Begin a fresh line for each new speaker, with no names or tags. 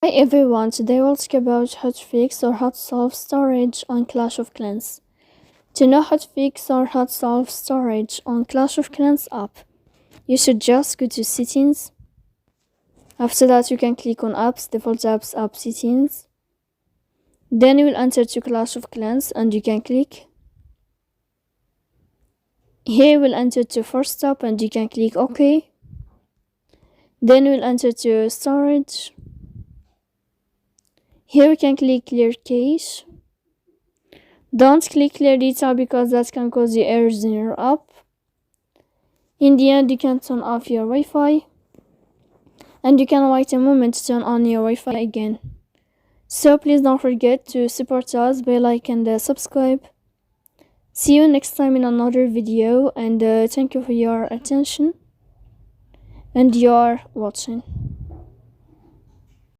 Hi everyone, today we'll talk about how to fix or how to solve storage on Clash of Clans. To know how to fix or how to solve storage on Clash of Clans app, you should just go to settings. After that you can click on apps, default apps, app settings. Then you will enter to Clash of Clans and you can click. Here you will enter to force stop and you can click OK. Then you will enter to storage. Here we can click clear cache. Don't click clear data because that can cause you errors in your app. In the end, you can turn off your Wi-Fi and you can wait a moment to turn on your Wi-Fi again. So please don't forget to support us by like and subscribe. See you next time in another video, and thank you for your attention and your watching.